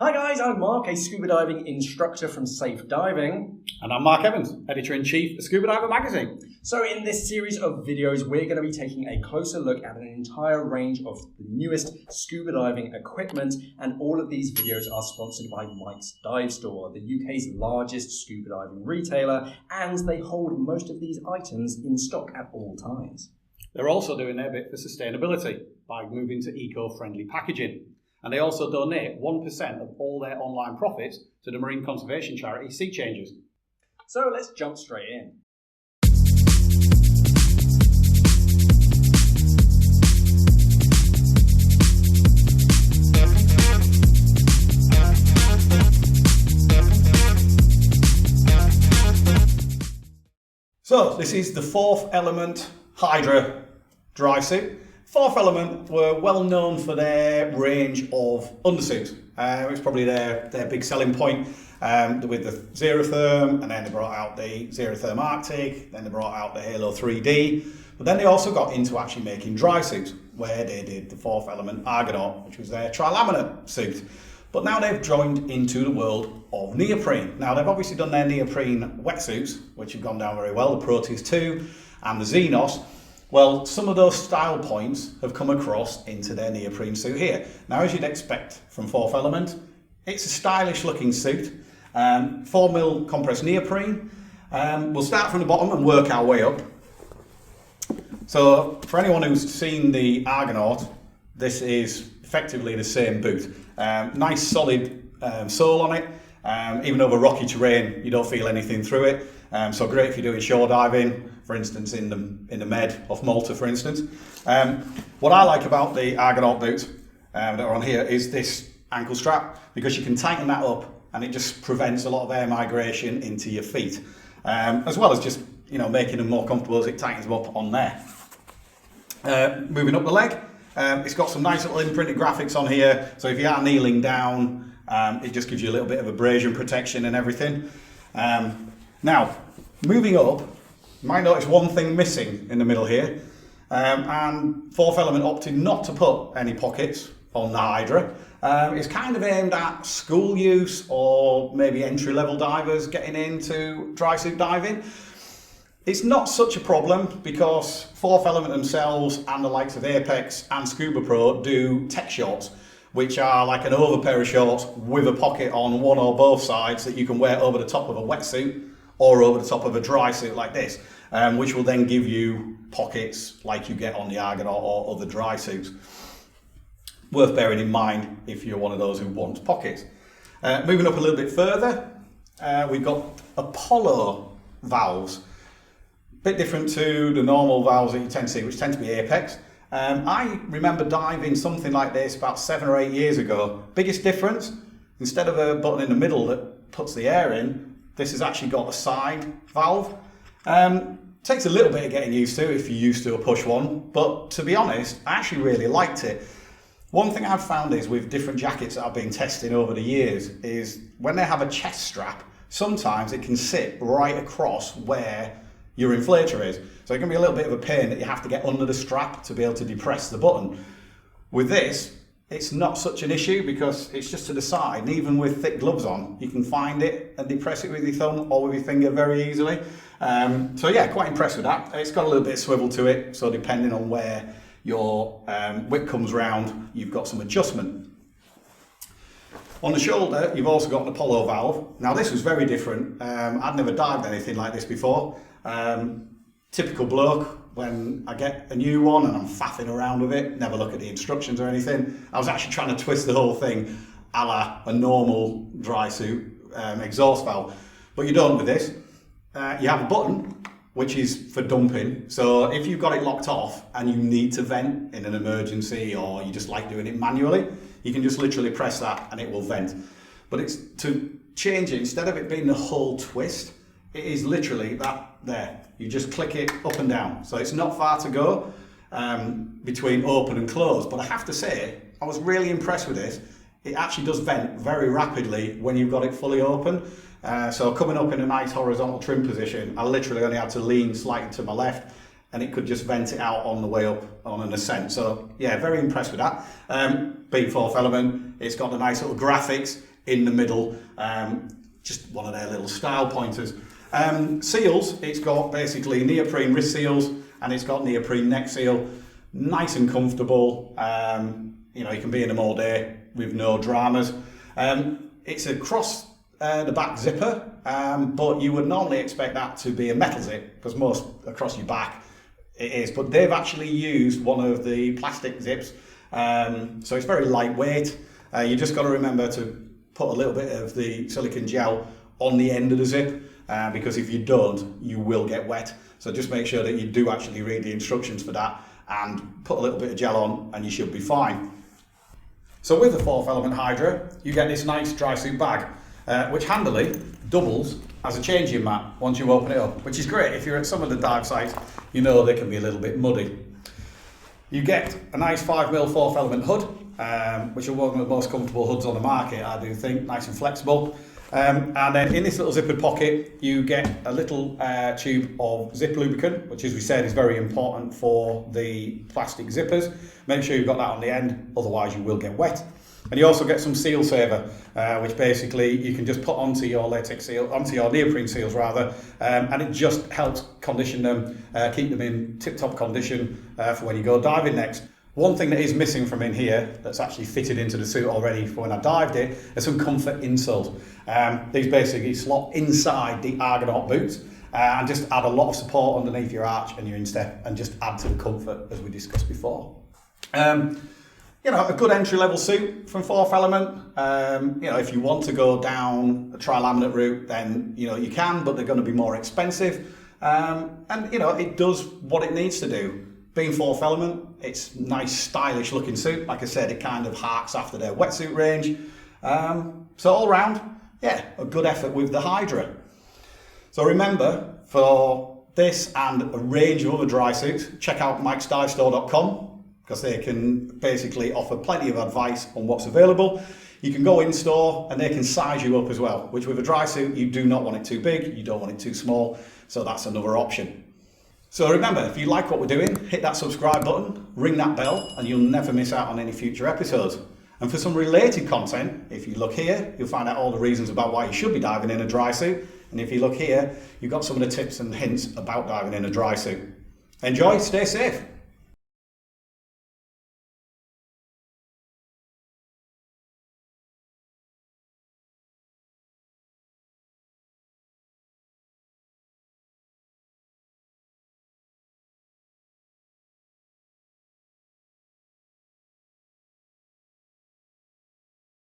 Hi guys, I'm Mark, a scuba diving instructor from Safe Diving. And I'm Mark Evans, Editor-in-Chief of Scuba Diver magazine. So in this series of videos, we're going to be taking a closer look at an entire range of the newest scuba diving equipment, and all of these videos are sponsored by Mike's Dive Store, the UK's largest scuba diving retailer, and they hold most of these items in stock at all times. They're also doing their bit for sustainability by moving to eco-friendly packaging. And they also donate 1% of all their online profits to the marine conservation charity Sea Changers. So let's jump straight in. So this is the Fourth Element Hydra Drysuit. Fourth Element were well known for their range of undersuits. It's probably their big selling point with the Xerotherm, and then they brought out the Xerotherm Arctic, then they brought out the Halo 3D, but then they also got into actually making dry suits, where they did the Fourth Element Argonaut, which was their trilaminate suit. But now they've joined into the world of neoprene. Now they've obviously done their neoprene wetsuits, which have gone down very well, the Proteus 2 and the Xenos. Well, some of those style points have come across into their neoprene suit here. Now, as you'd expect from Fourth Element, it's a stylish looking suit. 4mm compressed neoprene. We'll start from the bottom and work our way up. So, for anyone who's seen the Argonaut, this is effectively the same boot. Nice solid sole on it. Even over rocky terrain, you don't feel anything through it. So great if you're doing shore diving, for instance, in the Med off Malta, for instance. What I like about the Argonaut boots that are on here is this ankle strap, because you can tighten that up and it just prevents a lot of air migration into your feet, as well as just making them more comfortable as it tightens them up on there. Moving up the leg, it's got some nice little imprinted graphics on here, so if you are kneeling down, it just gives you a little bit of abrasion protection and everything. Now, moving up, you might notice one thing missing in the middle here, and Fourth Element opted not to put any pockets on the Hydra. It's kind of aimed at school use or maybe entry-level divers getting into dry suit diving. It's not such a problem because Fourth Element themselves and the likes of Apex and Scuba Pro do tech shorts, which are like an over pair of shorts with a pocket on one or both sides that you can wear over the top of a wetsuit or over the top of a dry suit like this, which will then give you pockets like you get on the Argonaut or other dry suits. Worth bearing in mind if you're one of those who wants pockets. Moving up a little bit further, we've got Apollo valves. Bit different to the normal valves that you tend to see, which tend to be Apex. I remember diving something like this about 7 or 8 years ago. Biggest difference, instead of a button in the middle that puts the air in, this has actually got a side valve. Takes a little bit of getting used to if you're used to a push one, but to be honest, I actually really liked it. One thing I've found is with different jackets that I've been testing over the years is when they have a chest strap, sometimes it can sit right across where your inflator is. So it can be a little bit of a pain that you have to get under the strap to be able to depress the button. With this, it's not such an issue because it's just to the side, and even with thick gloves on, you can find it and depress it with your thumb or with your finger very easily. So yeah, quite impressed with that. It's got a little bit of swivel to it, so depending on where your whip comes round, you've got some adjustment. On the shoulder, you've also got an Apollo valve. Now this was very different. I'd never dived anything like this before. Typical bloke, when I get a new one and I'm faffing around with it, never look at the instructions or anything. I was actually trying to twist the whole thing a la a normal dry suit exhaust valve. But you don't with this. You have a button, which is for dumping. So if you've got it locked off and you need to vent in an emergency, or you just like doing it manually, you can just literally press that and it will vent. But it's to change it, instead of it being the whole twist, it is literally that there. You just click it up and down. So it's not far to go between open and close. But I have to say, I was really impressed with this. It actually does vent very rapidly when you've got it fully open. So coming up in a nice horizontal trim position, I literally only had to lean slightly to my left and it could just vent it out on the way up on an ascent. So yeah, very impressed with that. Being Fourth Element, it's got the nice little graphics. in the middle, just one of their little style pointers. Seals, it's got basically neoprene wrist seals and it's got neoprene neck seal, nice and comfortable. You know, you can be in them all day with no dramas. It's across the back zipper, but you would normally expect that to be a metal zip because most across your back it is, but they've actually used one of the plastic zips, so it's very lightweight. You just got to remember to put a little bit of the silicone gel on the end of the zip, because if you don't, you will get wet. So just make sure that you do actually read the instructions for that and put a little bit of gel on and you should be fine. So with the 4th Element Hydra, you get this nice dry suit bag, which handily doubles as a changing mat once you open it up, which is great. If you're at some of the dive sites, you know they can be a little bit muddy. You get a nice 5mm 4th Element hood, which are one of the most comfortable hoods on the market, I do think, nice and flexible. And then in this little zippered pocket, you get a little tube of zip lubricant, which, as we said, is very important for the plastic zippers. Make sure you've got that on the end, otherwise you will get wet. And you also get some seal saver, which basically you can just put onto your latex seal, onto your neoprene seals rather, and it just helps condition them, keep them in tip-top condition for when you go diving next. One thing that is missing from in here, that's actually fitted into the suit already for when I dived it, is some comfort insoles. These basically slot inside the Argonaut boots and just add a lot of support underneath your arch and your instep and just add to the comfort as we discussed before. You know, a good entry-level suit from 4th Element. You know, if you want to go down a tri-laminate route, then, you know, you can, but they're going to be more expensive. And, you know, it does what it needs to do. Being 4th Element, it's nice, stylish looking suit. Like I said, it kind of harks after their wetsuit range. So all round, yeah, a good effort with the Hydra. So remember, for this and a range of other dry suits, check out mikesdivestore.com. because they can basically offer plenty of advice on what's available. You can go in store and they can size you up as well, which with a dry suit, you do not want it too big, you don't want it too small, so that's another option. So remember, if you like what we're doing, hit that subscribe button, ring that bell, and you'll never miss out on any future episodes. And for some related content, if you look here, you'll find out all the reasons about why you should be diving in a dry suit. And if you look here, you've got some of the tips and hints about diving in a dry suit. Enjoy, stay safe.